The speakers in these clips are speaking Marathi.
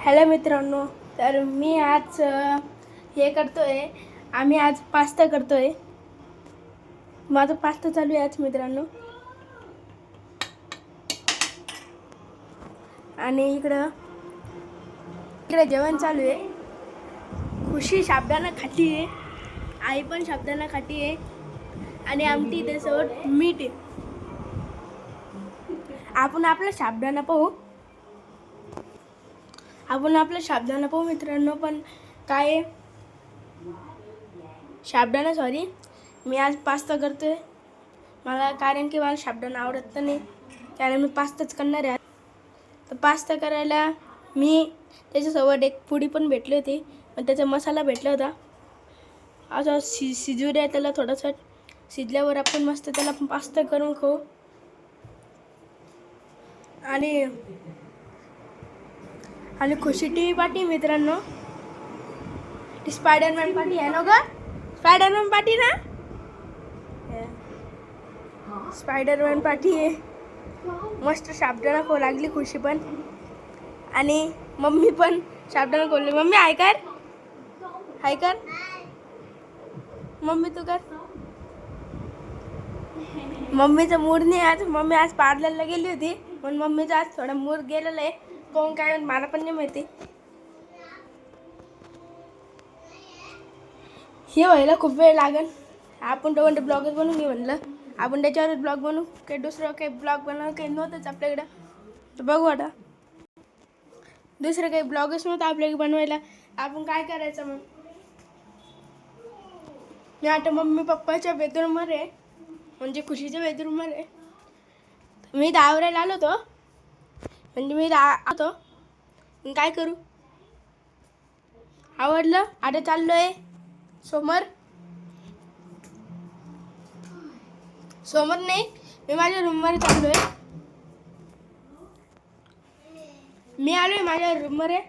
हॅलो मित्रांनो, तर मी आज हे करतोय. आम्ही आज पास्ता करतोय. माझा पास्ता चालू आहे आज मित्रांनो. आणि इकडं जेवण चालू आहे. खुशी साबुदाणा खाती आहे, आई पण साबुदाणा खाती आहे आणि आमटी त्याच्यासोबत मीठ आहे. आपण आपला साबुदाणा पाहू मित्रांनो. पण काय साबुदाणा सॉरी, मी आज पास्ता करतोय. मला कारण की मला साबुदाणा आवडत नाही, त्याला मी पास्ताच करणार आहे. तर पास्ता करायला मी त्याच्यासोबत एक पुडी पण भेटली होती, पण त्याचा मसाला भेटला होता. असं शिजू द्या त्याला. थोडंसं शिजल्यावर आपण मस्त त्याला पास्ता करून खाऊ. आणि खुशी टीव्ही पार्टी मित्रांनो, ती स्पायडरमॅन पार्टी आहे ना ग. स्पायडरमॅन पार्टी ना, स्पायडरमॅन पार्टी आहे. मस्त साबुदाणा खाऊ लागली खुशी पण, आणि मम्मी पण साबुदाणा खाल्ली. मम्मी हाय कर मम्मी तू कर. मम्मीचा मूड नाही आज. मम्मी आज पार्लरला गेली होती, पण मम्मीचा आज थोडा मूड गेलेला आहे. कोण काय मला पण नाही माहिती. हे व्हायला खूप वेळ लागेल. आपण दोघं ब्लॉगच बनवून घेऊ म्हणलं. आपण त्याच्यावरच ब्लॉग बनवू, काही दुसरं काही ब्लॉग बनवू काही नव्हतंच आपल्याकडं. तर बघू आता, दुसरं काही ब्लॉगच नव्हतं आपल्याकडे बनवायला. आपण काय करायचं मग. मी आता मम्मी पप्पाच्या बेडरूमवर आहे, म्हणजे खुशीच्या बेडरूमवर आहे. मी आवरायला आलो होतो, म्हणजे मी आलो काय करू. आवडलं. आता चाललोय समोर नाही, मी माझ्या रूमवर चाललोय. मी आलोय माझ्या रूमवर आहे.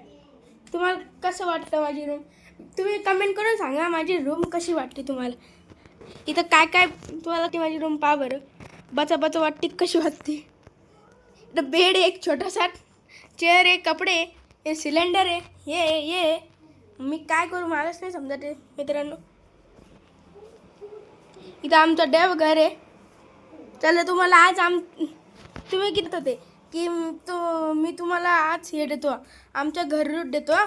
तुम्हाला कसं वाटतं माझी रूम, तुम्ही कमेंट करून सांगा माझी रूम कशी वाटते तुम्हाला. इथं काय काय तुम्हाला ती माझी रूम पहा बरं. बचा वाटते कशी वाटते. इथं बेड आहे, एक छोटासा चेअर आहे, कपडे, हे सिलेंडर आहे, ये मी काय करू मलाच नाही समजत आहे मित्रांनो. इथं आमचं देवघर आहे. चला तुम्हाला आज तुम्ही किती होते की मी तुम्हाला आज हे देतो, आमच्या घर रूट देतो.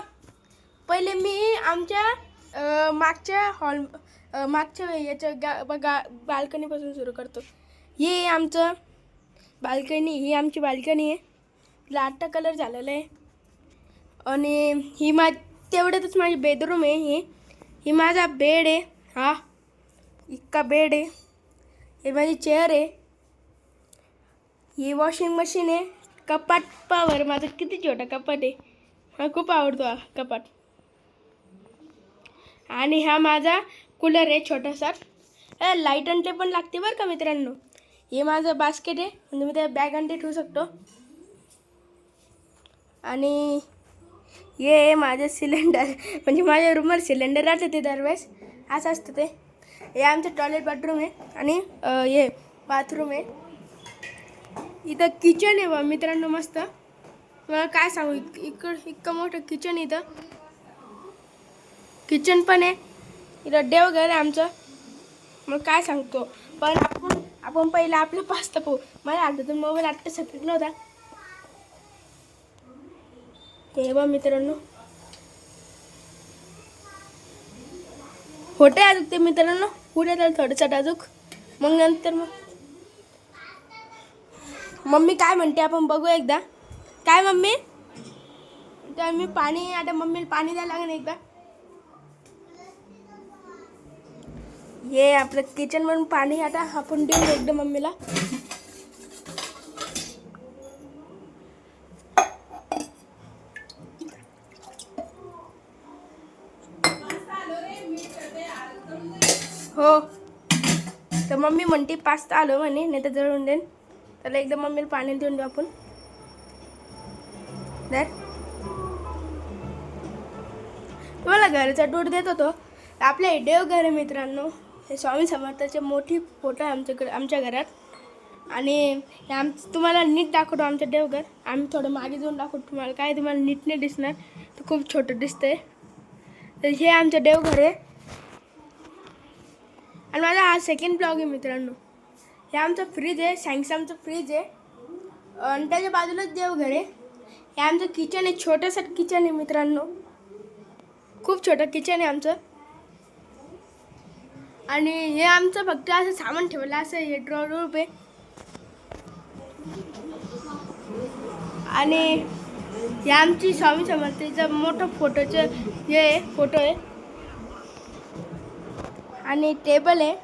पहिले मी आमच्या मागच्या याच्या बाल्कनीपासून सुरू करतो. हे आमचं बाल्कनी, ही आमची बाल्कनी आहे. तिला आत्ता कलर झालेला आहे. आणि ही तेवढ्यातच माझी बेडरूम आहे. ही माझा बेड आहे. हा इतका बेड आहे. हे माझी चेअर आहे. ही वॉशिंग मशीन आहे. कपाट पावर माझं किती छोटा कपाट आहे. हा खूप आवडतो हा कपाट. आणि हा माझा कूलर आहे छोटासा. लाईट आणि ते पण लागते बरं का मित्रांनो. हे माझं बास्केट आहे, म्हणजे मी त्या बॅग आणि ते ठेवू शकतो. आणि हे माझं सिलेंडर, म्हणजे माझ्या रूमवर सिलेंडर राहते ते दरवेळेस असं असतं ते. हे आमचं टॉयलेट बाथरूम आहे. आणि हे बाथरूम आहे. इथं किचन आहे बा मित्रांनो मस्त. मला काय सांगू, इतकं मोठं किचन. इथं किचन पण आहे. इथं देवघर आहे आमचं. मग काय सांगतो. पण आपण पहिला आपलं पास्ता पाहू. माझ्या हातातून मोबाईल आत्ता सटकला होता. हे बा मित्रांनो, होते अजून ते मित्रांनो. पुढे त्याला थोडंसं अजूक, मग नंतर मम्मी काय म्हणते आपण बघू एकदा. काय मम्मी, तर मी पाणी, आता मम्मीला पाणी द्यायला लागेल एकदा. हे आपलं किचन म्हणून पाणी आता आपण देऊ एकदा मम्मीला. हो, तर मम्मी म्हणते पास्ता आलो म्हणे, नाही तर जळून देईन. त्याला एकदा मम्मीला पाणी देऊन देऊ आपण. तुम्हाला घराचा टूर देत होतो. आपल्या देवघर आहे मित्रांनो. हे स्वामी समर्थाचे मोठी फोटो आहे आमच्या घरात. आणि हे तुम्हाला नीट दाखवतो आमचं देवघर. आम्ही थोडं मागे जाऊन दाखवतो तुम्हाला. काय तुम्हाला नीट नाही दिसणार, तर खूप छोटं दिसतंय. तर हे आमचं देवघर आहे. आणि माझा हा सेकंड ब्लॉग आहे मित्रांनो. हे आमचं फ्रीज आहे, सॅमसंगचं फ्रीज आहे. आणि त्याच्या बाजूलाच देवघर आहे. हे आमचं किचन आहे, छोटंसं किचन आहे मित्रांनो. खूप छोटं किचन आहे आमचं. आणि हे आमचं फक्त असं सामान ठेवलं असं हे ड्रॉवर आहे. आणि हे आमची स्वामी समर्थाचं मोठं फोटोचं हे फोटो आहे. आणि टेबल आहे.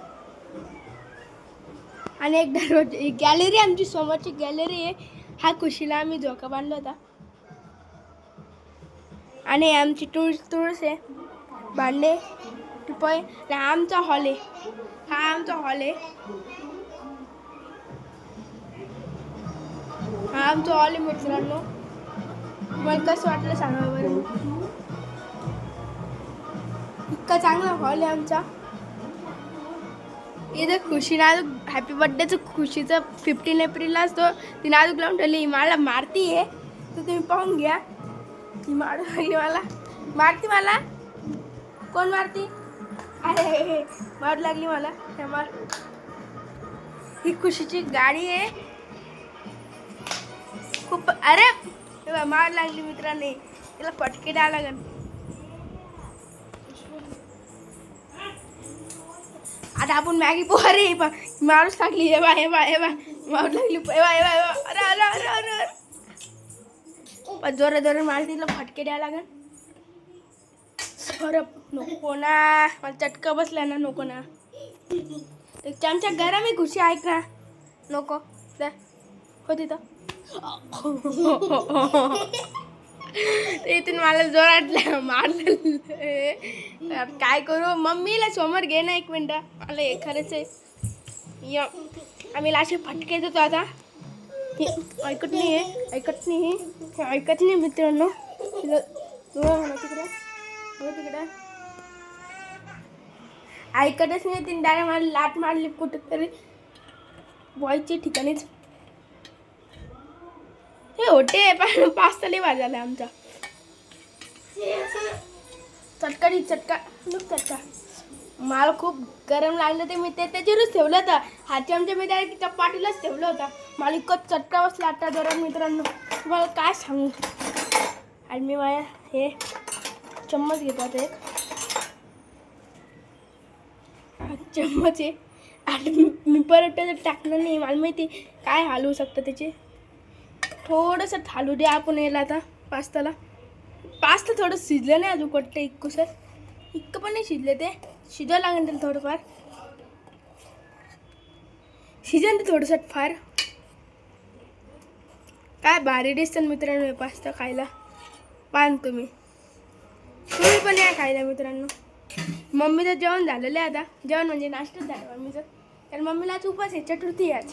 आणि एक दरवाजा, गॅलरी आमची समोरची गॅलरी आहे. हा खुशीला आम्ही झोका बांधला होता. आणि आमची तुळस आहे, भांडे टिपय. आणि आमचा हॉल आहे. हा आमचा हॉल आहे. हा आमचा हॉल आहे मित्रांनो. मला कसं वाटलं सांगा बरं. इतका चांगला हॉल आहे आमचा. इथं खुशीने आज हॅपी बर्थडेचं खुशीचं 15 एप्रिलला असतो. तिने आज लावून ठेवली. मला मारती आहे, तर तुम्ही पाहून घ्या. ती मारू लागली मला. मारती मला. कोण मारती? अरे मारू लागली मला. मार. ही खुशीची गाडी आहे. खूप अरे मार लागली मित्रांनी. तिला फटके द्यावं लागेल. आता आपण मॅगी पोहारे मारूच लागली. हे बा मारू लागली. अरे अरे अरे अरे जोर जोर मार. तिला फटके द्यावं लागेल. अरे नको ना, मला चटका बसला ना. नको ना. आमच्या गरम आहे खुशी. ऐक ना. नको हो तिथं. इथून मला जोरात मारलं. काय करू. मम्मीला समोर घे ना 1 मिनटं. मला हे खरंच आहे. आम्ही असे फटके देतो आता. ऐकत नाही मित्रांनो. तिकडे ऐकतच नाही. तिने डायरेक्ट मला लाट मारली कुठेतरी बॉयच्या ठिकाणीच. हे होते 5 तली वाजायला आमचा. चटका मला खूप गरम लागलं. ते मी त्याच्यावरच ठेवलं होतं. हाती आमच्या मी डायरेक्ट त्या पाठीलाच ठेवलं होतं. मला इतकं चटका बसला आता जोरात मित्रांनो, तुम्हाला काय सांगू. आणि मी माझ्या हे चम्मच घेतात एक चम्मच आहे. आणि मी परत त्याच्यात टाकलं नाही. मला माहिती काय हलवू शकतं त्याचे. थोडंसं हलू द्या आपण याला आता. पास्ता थोडं शिजलं नाही अजून. कोटतं इतकं पण नाही शिजले. ते शिजावं लागेल त्याला थोडंफार. शिजेल ते थोडंसं फार. काय भारी दिसतं मित्रांनो पास्ता खायला. पान तुम्ही पण या खायला मित्रांनो. मम्मीचं जेवण झालेलं आहे आता. जेवण म्हणजे नाश्ताच झालं मम्मीचं. कारण मम्मीला आज उपास आहे, चतुर्थी आज.